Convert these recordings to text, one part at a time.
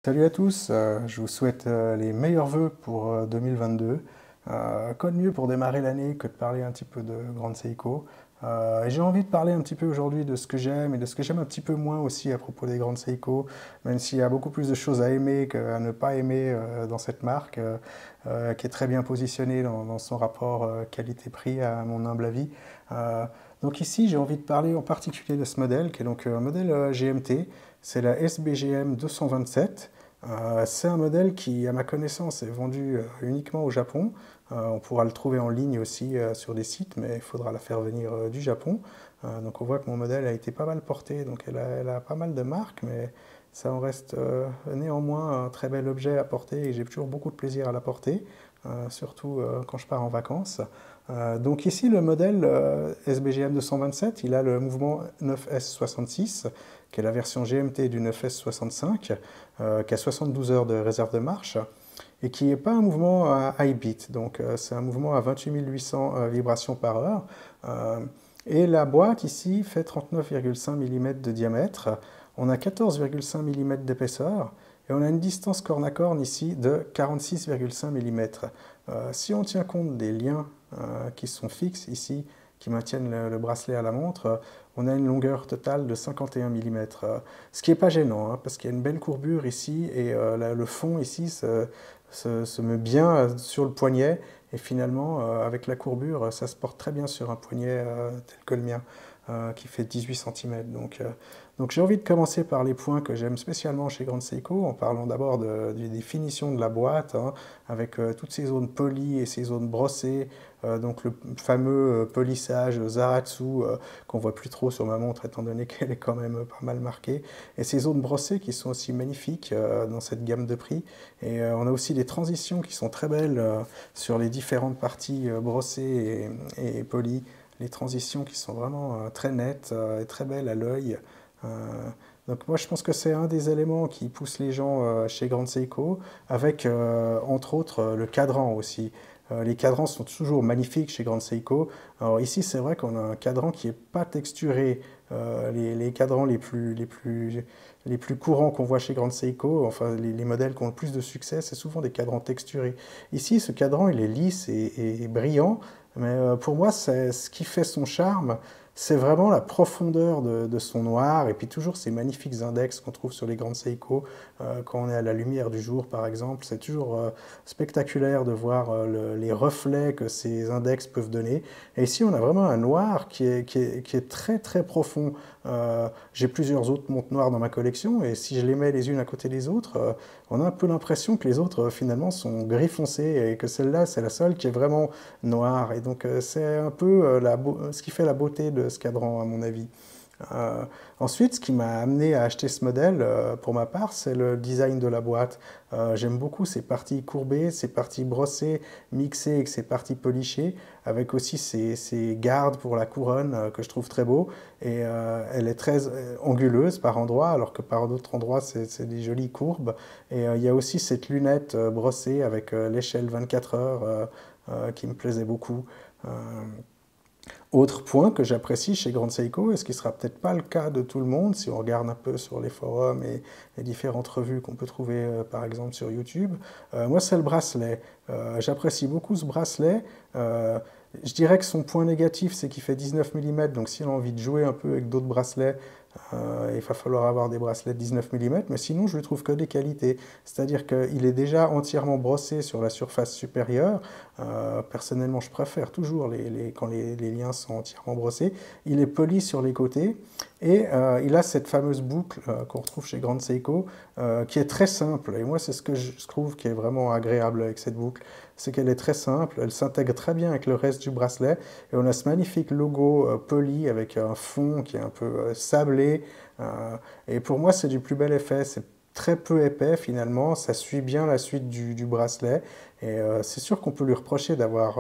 Salut à tous, je vous souhaite les meilleurs vœux pour 2022. Quoi de mieux pour démarrer l'année que de parler un petit peu de Grande Seiko. Et j'ai envie de parler un petit peu aujourd'hui de ce que j'aime et de ce que j'aime un petit peu moins aussi à propos des Grandes Seiko, même s'il y a beaucoup plus de choses à aimer qu'à ne pas aimer dans cette marque, qui est très bien positionnée dans son rapport qualité-prix à mon humble avis. Euh, donc ici, j'ai envie de parler en particulier de ce modèle, qui est donc un modèle GMT. C'est la SBGM 227. C'est un modèle qui, à ma connaissance, est vendu uniquement au Japon. On pourra le trouver en ligne aussi sur des sites, mais il faudra la faire venir du Japon. Donc on voit que mon modèle a été pas mal porté, donc elle a pas mal de marques, mais ça en reste néanmoins un très bel objet à porter et j'ai toujours beaucoup de plaisir à la porter, surtout quand je pars en vacances. Donc ici, le modèle SBGM 227, il a le mouvement 9S66, qui est la version GMT du 9S65, qui a 72 heures de réserve de marche, et qui n'est pas un mouvement à high beat, donc c'est un mouvement à 28 800 vibrations par heure. Et la boîte ici fait 39,5 mm de diamètre, on a 14,5 mm d'épaisseur, et on a une distance corne à corne ici de 46,5 mm. Si on tient compte des liens qui sont fixes ici, qui maintiennent le bracelet à la montre, on a une longueur totale de 51 mm. Ce qui n'est pas gênant, hein, parce qu'il y a une belle courbure ici, et le fond ici se met bien sur le poignet, et finalement, avec la courbure, ça se porte très bien sur un poignet tel que le mien, qui fait 18 cm. Donc j'ai envie de commencer par les points que j'aime spécialement chez Grande Seiko, en parlant d'abord des finitions de la boîte, hein, avec toutes ces zones polies et ces zones brossées, donc le fameux polissage Zaratsu qu'on voit plus trop sur ma montre étant donné qu'elle est quand même pas mal marquée, et ces zones brossées qui sont aussi magnifiques dans cette gamme de prix. Et on a aussi des transitions qui sont très belles sur les différentes parties brossées et polies, les transitions qui sont vraiment très nettes et très belles à l'œil. Euh, donc moi je pense que c'est un des éléments qui pousse les gens chez Grande Seiko, avec entre autres le cadran aussi. Les cadrans sont toujours magnifiques chez Grande Seiko. Alors ici c'est vrai qu'on a un cadran qui n'est pas texturé. Les cadrans les plus courants qu'on voit chez Grande Seiko, enfin les modèles qui ont le plus de succès, c'est souvent des cadrans texturés. Ici ce cadran il est lisse et brillant, mais pour moi c'est ce qui fait son charme. C'est vraiment la profondeur de son noir, et puis toujours ces magnifiques index qu'on trouve sur les grandes Seiko, quand on est à la lumière du jour par exemple. C'est toujours spectaculaire de voir les reflets que ces index peuvent donner. Et ici on a vraiment un noir qui est très très profond. J'ai plusieurs autres montres noires dans ma collection, et si je les mets les unes à côté des autres, on a un peu l'impression que les autres finalement sont gris foncé, et que celle-là c'est la seule qui est vraiment noire. Et donc c'est un peu ce qui fait la beauté de ce cadran à mon avis. Euh, Ensuite, ce qui m'a amené à acheter ce modèle, pour ma part, c'est le design de la boîte. J'aime beaucoup ces parties courbées, ces parties brossées, mixées avec ces parties polichées, avec aussi ces gardes pour la couronne que je trouve très beau. Et elle est très anguleuse par endroits, alors que par d'autres endroits, c'est des jolies courbes. Et il y a aussi cette lunette brossée avec l'échelle 24 heures qui me plaisait beaucoup. Euh, Autre point que j'apprécie chez Grande Seiko, et ce qui ne sera peut-être pas le cas de tout le monde si on regarde un peu sur les forums et les différentes revues qu'on peut trouver par exemple sur YouTube, moi c'est le bracelet. J'apprécie beaucoup ce bracelet. Je dirais que son point négatif c'est qu'il fait 19 mm, donc si on a envie de jouer un peu avec d'autres bracelets, il va falloir avoir des bracelets de 19 mm, mais sinon je ne trouve que des qualités. C'est-à-dire qu'il est déjà entièrement brossé sur la surface supérieure. Personnellement, je préfère toujours quand les liens sont entièrement brossés. Il est poli sur les côtés, et il a cette fameuse boucle qu'on retrouve chez Grande Seiko, qui est très simple. Et moi, c'est ce que je trouve qui est vraiment agréable avec cette boucle. C'est qu'elle est très simple, elle s'intègre très bien avec le reste du bracelet, et on a ce magnifique logo poli avec un fond qui est un peu sablé. Et pour moi, c'est du plus bel effet. C'est très peu épais finalement, ça suit bien la suite du bracelet, et c'est sûr qu'on peut lui reprocher d'avoir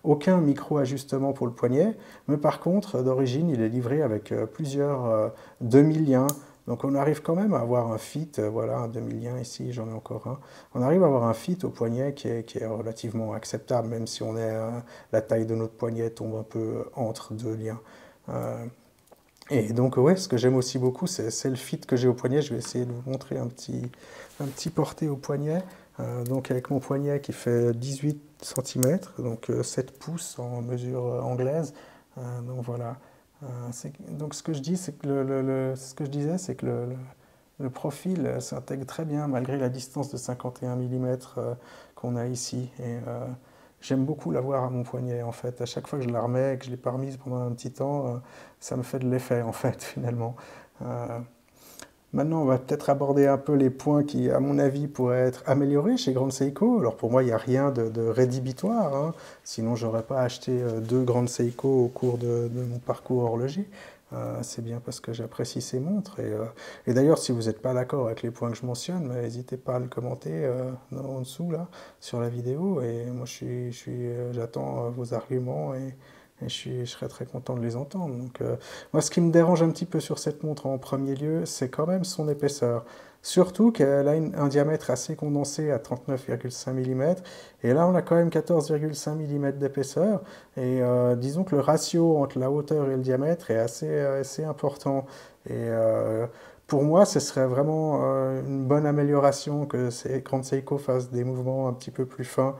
aucun micro-ajustement pour le poignet, mais par contre d'origine il est livré avec plusieurs demi-liens, donc on arrive quand même à avoir un fit, voilà un demi-lien ici, j'en ai encore un, on arrive à avoir un fit au poignet qui est relativement acceptable, même si la taille de notre poignet tombe un peu entre deux liens. Euh, Et donc, ouais, ce que j'aime aussi beaucoup, c'est le fit que j'ai au poignet. Je vais essayer de vous montrer un petit porté au poignet. Donc, avec mon poignet qui fait 18 cm, donc 7 pouces en mesure anglaise. Donc, voilà. Donc, ce que je dis, c'est que ce que je disais, c'est que le profil s'intègre très bien malgré la distance de 51 mm qu'on a ici. Et j'aime beaucoup l'avoir à mon poignet en fait. À chaque fois que je la remets et que je ne l'ai pas remise pendant un petit temps, ça me fait de l'effet en fait finalement. Euh, Maintenant, on va peut-être aborder un peu les points qui, à mon avis, pourraient être améliorés chez Grand Seiko. Alors pour moi, il n'y a rien de rédhibitoire, hein. Sinon, j'aurais pas acheté deux Grand Seiko au cours de mon parcours horloger. C'est bien parce que j'apprécie ces montres. Et d'ailleurs, si vous n'êtes pas d'accord avec les points que je mentionne, n'hésitez pas à le commenter en dessous là, sur la vidéo. Et moi, j'attends vos arguments et je serais très content de les entendre. Donc, moi, ce qui me dérange un petit peu sur cette montre en premier lieu, c'est quand même son épaisseur. Surtout qu'elle a un diamètre assez condensé à 39,5 mm. Et là, on a quand même 14,5 mm d'épaisseur. Et disons que le ratio entre la hauteur et le diamètre est assez important. Et pour moi, ce serait vraiment une bonne amélioration que ces Grand Seiko fassent des mouvements un petit peu plus fins.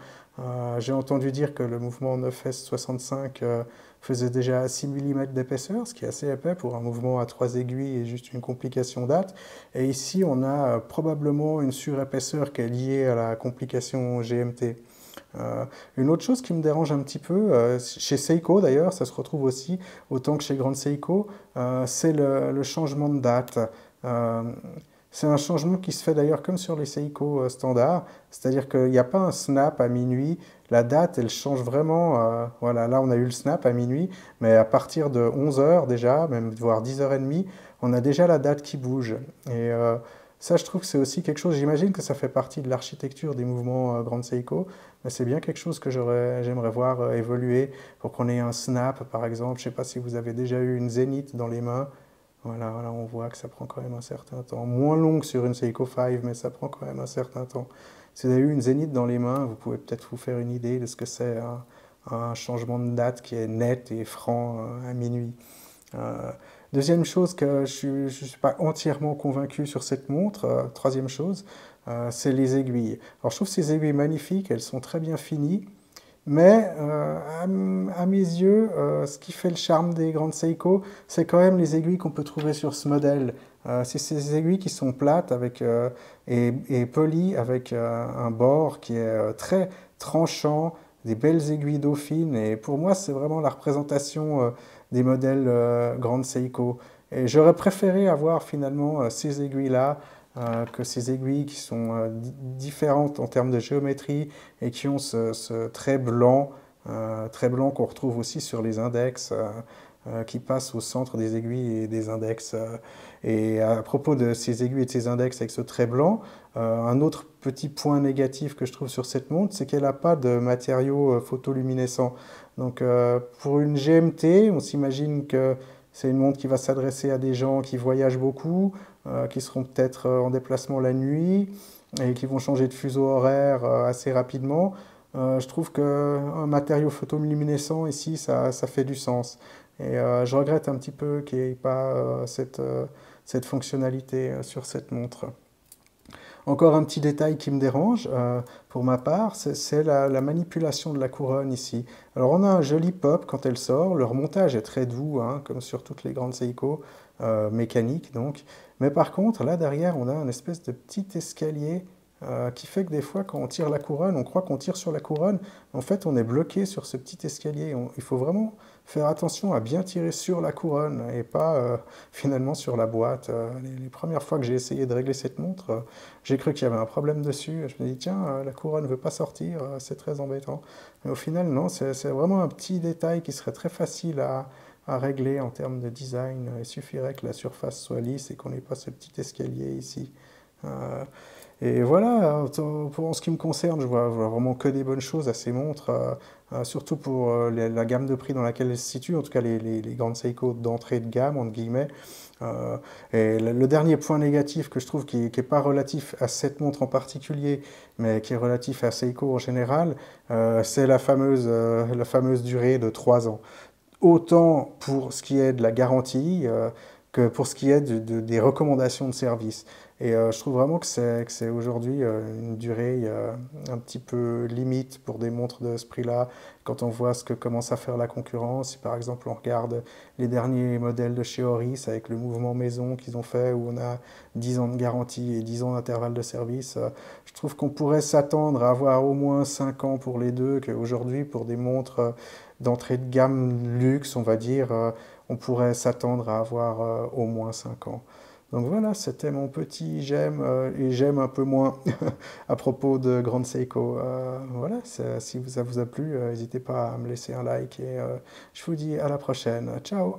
J'ai entendu dire que le mouvement 9S65 faisait déjà 6 mm d'épaisseur, ce qui est assez épais pour un mouvement à 3 aiguilles et juste une complication date. Et ici, on a probablement une surépaisseur qui est liée à la complication GMT. Une autre chose qui me dérange un petit peu, chez Seiko d'ailleurs, ça se retrouve aussi autant que chez Grand Seiko, c'est le changement de date. Euh, c'est un changement qui se fait d'ailleurs comme sur les Seiko standards, c'est-à-dire qu'il n'y a pas un snap à minuit, la date elle change vraiment, voilà, là on a eu le snap à minuit, mais à partir de 11 heures déjà, même voire 10h30, on a déjà la date qui bouge. Et ça je trouve que c'est aussi quelque chose, j'imagine que ça fait partie de l'architecture des mouvements Grand Seiko, mais c'est bien quelque chose que j'aimerais voir évoluer pour qu'on ait un snap par exemple, je ne sais pas si vous avez déjà eu une zénith dans les mains. Voilà, voilà, on voit que ça prend quand même un certain temps. Moins long que sur une Seiko 5, mais ça prend quand même un certain temps. Si vous avez eu une Zénith dans les mains, vous pouvez peut-être vous faire une idée de ce que c'est un changement de date qui est net et franc à minuit. Euh, Deuxième chose que je ne suis pas entièrement convaincu sur cette montre, troisième chose, c'est les aiguilles. Alors je trouve ces aiguilles magnifiques, elles sont très bien finies. Mais à mes yeux, ce qui fait le charme des grandes Seiko, c'est quand même les aiguilles qu'on peut trouver sur ce modèle. C'est ces aiguilles qui sont plates et polies avec un bord qui est très tranchant, des belles aiguilles dauphines. Et pour moi, c'est vraiment la représentation des modèles grandes Seiko. Et j'aurais préféré avoir finalement ces aiguilles-là que ces aiguilles qui sont différentes en termes de géométrie et qui ont ce trait blanc qu'on retrouve aussi sur les index, qui passe au centre des aiguilles et des index. Et à propos de ces aiguilles et de ces index avec ce trait blanc, un autre petit point négatif que je trouve sur cette montre, c'est qu'elle n'a pas de matériaux photoluminescents. Donc pour une GMT, on s'imagine que c'est une montre qui va s'adresser à des gens qui voyagent beaucoup, qui seront peut-être en déplacement la nuit et qui vont changer de fuseau horaire assez rapidement. Je trouve qu'un matériau photoluminescent ici, ça fait du sens. Et je regrette un petit peu qu'il n'y ait pas cette fonctionnalité sur cette montre. Encore un petit détail qui me dérange pour ma part, c'est la manipulation de la couronne ici. Alors on a un joli pop quand elle sort, le remontage est très doux, hein, comme sur toutes les grandes Seiko, mécaniques donc. Mais par contre, là derrière, on a une espèce de petit escalier qui fait que des fois, quand on tire la couronne, on croit qu'on tire sur la couronne. En fait, on est bloqué sur ce petit escalier. Il faut vraiment faire attention à bien tirer sur la couronne et pas finalement sur la boîte. Les premières fois que j'ai essayé de régler cette montre, j'ai cru qu'il y avait un problème dessus. Je me dis, tiens, la couronne ne veut pas sortir, c'est très embêtant. Mais au final, non, c'est vraiment un petit détail qui serait très facile à régler en termes de design. Il suffirait que la surface soit lisse et qu'on n'ait pas ce petit escalier ici. Et voilà, en ce qui me concerne, je vois vraiment que des bonnes choses à ces montres, surtout pour la gamme de prix dans laquelle elles se situent, en tout cas les grandes Seiko d'entrée de gamme, entre guillemets. Et le dernier point négatif que je trouve qui n'est pas relatif à cette montre en particulier, mais qui est relatif à Seiko en général, c'est la fameuse durée de 3 ans. autant pour ce qui est de la garantie que pour ce qui est des recommandations de service. Et je trouve vraiment que c'est aujourd'hui une durée un petit peu limite pour des montres de ce prix-là. Quand on voit ce que commence à faire la concurrence, si par exemple on regarde les derniers modèles de chez Oris avec le mouvement maison qu'ils ont fait, où on a 10 ans de garantie et 10 ans d'intervalle de service, je trouve qu'on pourrait s'attendre à avoir au moins 5 ans pour les deux, qu'aujourd'hui pour des montres d'entrée de gamme luxe, on va dire, on pourrait s'attendre à avoir au moins 5 ans. Donc voilà, c'était mon petit j'aime et j'aime un peu moins à propos de Grande Seiko. Voilà, si ça vous a plu, n'hésitez pas à me laisser un like et je vous dis à la prochaine. Ciao!